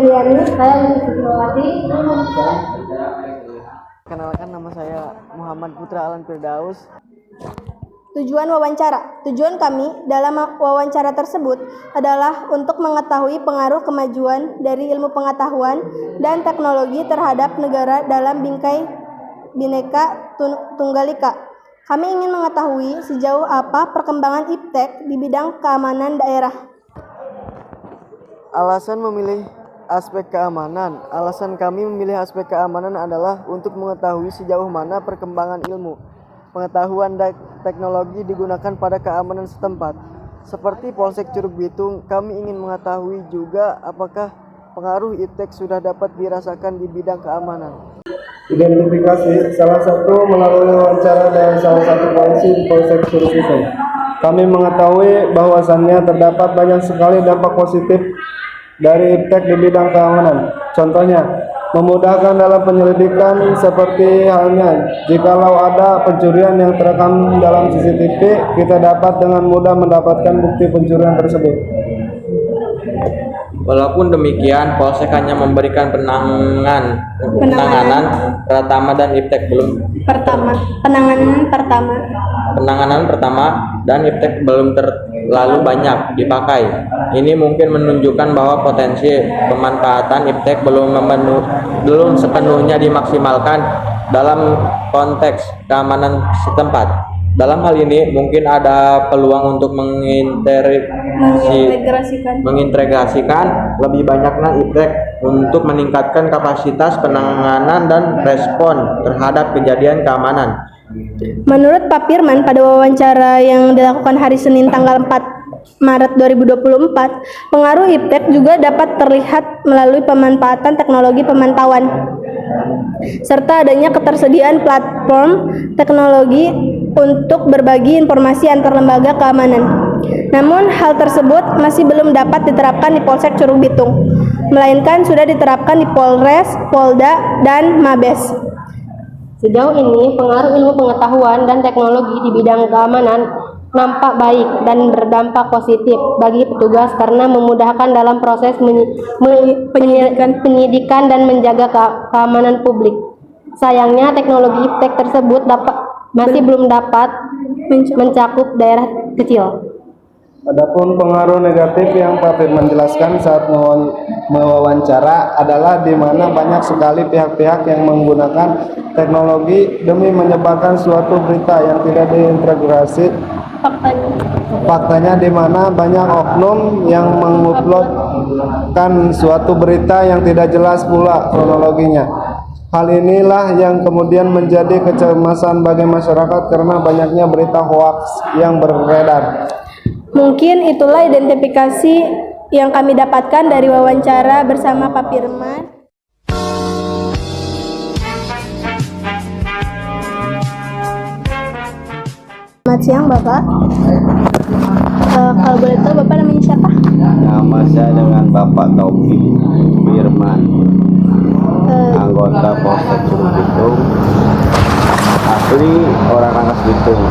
Berliani, saya Uli Sukmawati. Kenalkan, nama saya Muhammad Putra Alan Firdaus. Tujuan wawancara. Tujuan kami dalam wawancara tersebut adalah untuk mengetahui pengaruh kemajuan dari ilmu pengetahuan dan teknologi terhadap negara dalam bingkai Bhinneka Tunggal Ika. Kami ingin mengetahui sejauh apa perkembangan iptek di bidang keamanan daerah. Alasan kami memilih aspek keamanan adalah untuk mengetahui sejauh mana perkembangan ilmu, pengetahuan dan teknologi digunakan pada keamanan setempat. Seperti Polsek Curug Bitung, kami ingin mengetahui juga apakah pengaruh iptek sudah dapat dirasakan di bidang keamanan. Identifikasi salah satu melalui wawancara dengan salah satu polisi di Polsek Curug Bitung. Kami mengetahui bahwasannya terdapat banyak sekali dampak positif dari iptek di bidang keamanan. Contohnya, memudahkan dalam penyelidikan seperti halnya jikalau ada pencurian yang terekam dalam CCTV, kita dapat dengan mudah mendapatkan bukti pencurian tersebut. Walaupun demikian, Polsek hanya memberikan penanganan pertama dan iptek penanganan pertama dan iptek belum terlalu banyak dipakai. Ini mungkin menunjukkan bahwa potensi pemanfaatan iptek belum sepenuhnya dimaksimalkan dalam konteks keamanan setempat. Dalam hal ini mungkin ada peluang untuk mengintegrasikan lebih banyaknya iptek untuk meningkatkan kapasitas penanganan dan respon terhadap kejadian keamanan. Menurut Pak Firman, pada wawancara yang dilakukan hari Senin tanggal 4 Maret 2024, pengaruh iptek juga dapat terlihat melalui pemanfaatan teknologi pemantauan serta adanya ketersediaan platform teknologi untuk berbagi informasi antar lembaga keamanan. Namun hal tersebut masih belum dapat diterapkan di Polsek Curug Bitung, melainkan sudah diterapkan di Polres, Polda, dan Mabes. Sejauh ini, pengaruh ilmu pengetahuan dan teknologi di bidang keamanan nampak baik dan berdampak positif bagi petugas karena memudahkan dalam proses penyidikan dan menjaga keamanan publik. Sayangnya, teknologi iptek tersebut masih belum dapat mencakup daerah kecil. Adapun pengaruh negatif yang Pak Firman jelaskan saat mewawancara adalah di mana banyak sekali pihak-pihak yang menggunakan teknologi demi menyebarkan suatu berita yang tidak diintegrasi. Faktanya di mana banyak oknum yang menguploadkan suatu berita yang tidak jelas pula kronologinya. Hal inilah yang kemudian menjadi kecemasan bagi masyarakat karena banyaknya berita hoaks yang beredar. Mungkin itulah identifikasi yang kami dapatkan dari wawancara bersama Pak Firman. Selamat siang Bapak. Kalau boleh tahu Bapak namanya siapa? Nama saya dengan Bapak Taufik Firman, anggota Polsek Curug Bitung, asli orang Rangkas Bitung.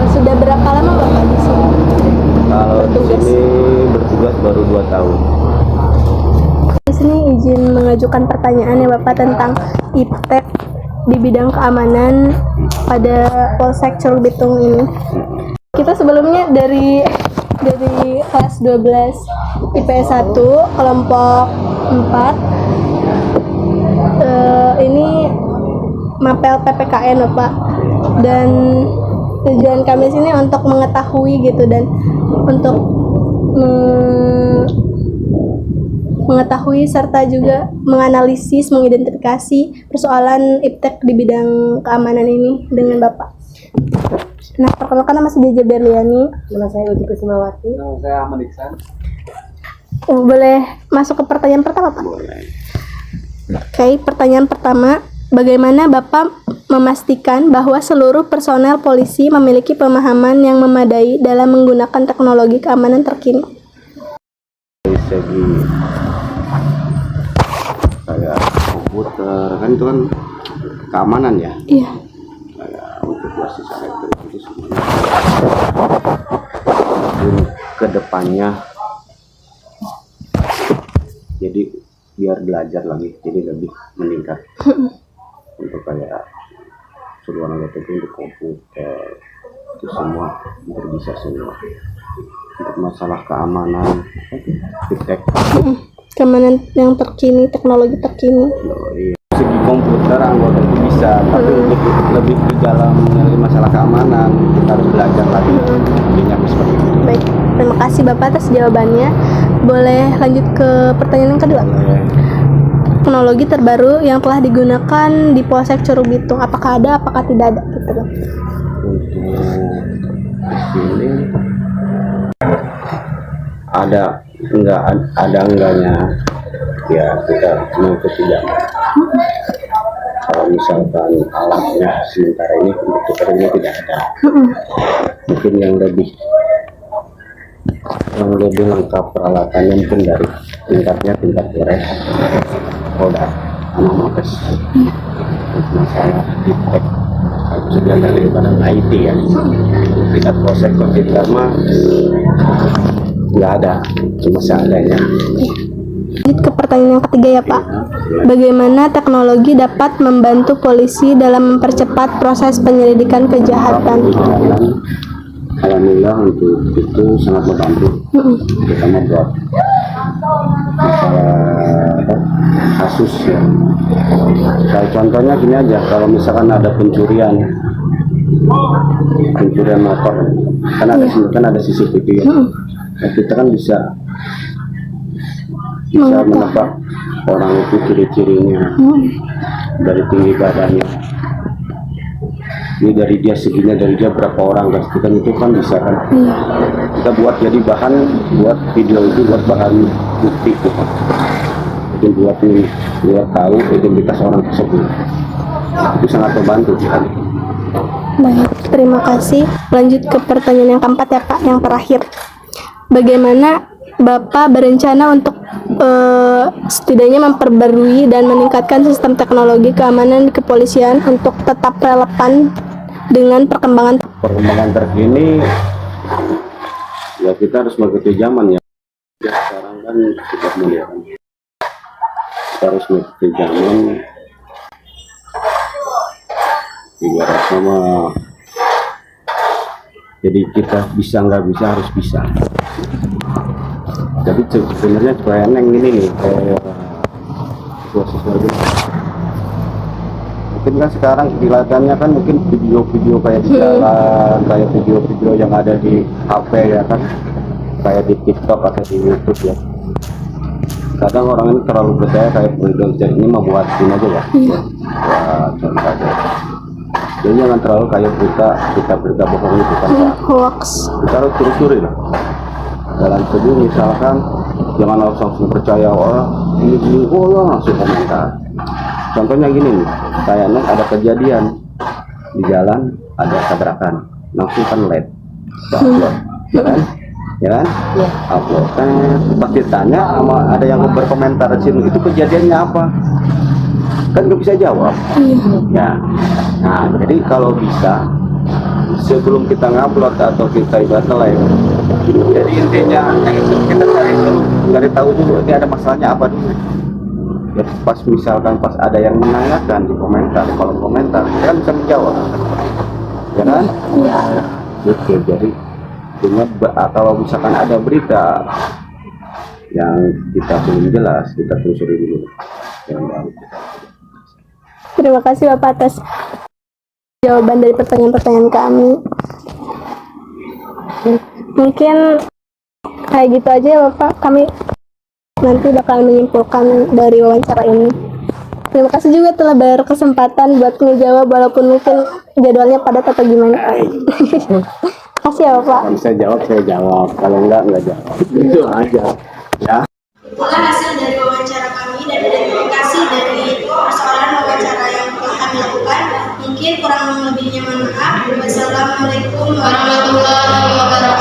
Sudah berapa lama Bapak di sini? Kalau di sini bertugas baru 2 tahun. Di sini izin mengajukan pertanyaan ya Bapak tentang iptek di bidang keamanan pada Polsek Curug Bitung ini. Kita sebelumnya dari kelas 12 IPS 1 kelompok 4 ini mapel PPKN Bapak, dan tujuan kami sini untuk mengetahui gitu dan untuk mengetahui serta juga menganalisis, mengidentifikasi persoalan iptek di bidang keamanan ini dengan Bapak. Nah, perkenalkan nama saya Berliani. Nama saya Uli Sukmawati. Nama saya Ahmad Iksan. Boleh masuk ke pertanyaan pertama, Pak? Boleh. Oke, pertanyaan pertama. Bagaimana Bapak memastikan bahwa seluruh personel polisi memiliki pemahaman yang memadai dalam menggunakan teknologi keamanan terkini? Dari segi kayak komputer, kan itu kan keamanan ya. Iya. Kayak untuk basis elektrik itu semuanya. Kedepannya jadi biar belajar lagi, jadi lebih meningkat untuk kayak suruh anak itu untuk komputer itu semua biar bisa semua. Untuk masalah keamanan iptek Keamanan yang terkini, teknologi terkini. segi komputer anggota itu bisa, tapi untuk lebih di dalam mengenai masalah keamanan kita harus belajar lagi. Intinya seperti itu. Baik, terima kasih Bapak atas jawabannya. Boleh lanjut ke pertanyaan yang kedua. Teknologi terbaru yang telah digunakan di Polsek Curug Bitung, apakah ada, apakah tidak ada? Gitu, Bang. Untuk di sini ada enggaknya ya, kita mengikuti zaman. Kalau misalkan alatnya sementara ini untuk tukernya tidak ada, mungkin yang lebih lengkap peralatannya mungkin dari tingkat Polres, Polda, sama Mabes. Untuk masalah iptek sudah daripada IT ya, tingkat Polsek Kontiter mah nggak ada, cuma seadanya. Lanjut ke pertanyaan yang ketiga ya Pak. Bagaimana teknologi dapat membantu polisi dalam mempercepat proses penyelidikan kejahatan? Alhamdulillah untuk itu sangat membantu, terutama buat kasus ya. Kayak contohnya gini aja, kalau misalkan ada pencurian motor, kan ada CCTV ya. Nah, kita kan bisa menebak orang itu ciri-cirinya, dari tinggi badannya, ini dari dia seginya, dari dia berapa orang, dan itu kan bisa kan kita buat jadi bahan buat video itu, buat bahan bukti gitu. Jadi buat tahu identitas orang tersebut, itu sangat membantu kan. Baik, terima kasih. Lanjut ke pertanyaan yang keempat ya Pak, yang terakhir. Bagaimana Bapak berencana untuk setidaknya memperbarui dan meningkatkan sistem teknologi keamanan di kepolisian untuk tetap relevan dengan perkembangan terkini? Ya kita harus mengikuti zaman ya. Sekarang kan sudah modern, kita harus mengikuti zaman. Ibarat sama, jadi kita bisa nggak bisa harus bisa. Jadi sebenarnya supaya neng ini nih siswa gitu. Mungkin kan sekarang kelihatannya kan mungkin video-video kayak di jalan, kayak video-video yang ada di HP ya kan, kayak di TikTok atau di YouTube ya. Kadang orang ini terlalu percaya kayak ini mau buatin aja ya, buat contoh aja. Jadi jangan terlalu kayak berita bohong itu kan, hoax. kita harus telusuri lah. Dalam video misalkan jangan langsung percaya ini langsung komentar. Contohnya gini nih, kayaknya ada kejadian di jalan, ada tabrakan, langsung kan live upload, ya kan upload kan, pasti tanya sama ada yang berkomentar di sini, itu kejadiannya apa, kan nggak bisa jawab ya. Nah jadi kalau bisa sebelum kita ngupload atau kita ibarat live, jadi intinya kita cari tahu dulu ini ada masalahnya apa dulu ya. Pas misalkan pas ada yang menanyakan di komentar, kolom komentar, kita kan bisa menjawab ya kan gitu. Jadi kalau misalkan ada berita yang kita belum jelas, kita telusuri dulu yang baru. Terima kasih Bapak atas jawaban dari pertanyaan-pertanyaan kami. Mungkin kayak gitu aja ya Bapak, kami nanti bakal menyimpulkan dari wawancara ini. Terima kasih juga telah berkesempatan buat ngejawab walaupun mungkin jadwalnya padat atau gimana. Kasih ya Bapak. Kalau bisa jawab saya jawab, kalau enggak jawab. Itu aja ya. Itulah hasil dari wawancara kami dan identifikasi dari persoalan wawancara yang telah kami lakukan. Mungkin kurang lebihnya mohon maaf. Wassalamualaikum warahmatullahi wabarakatuh.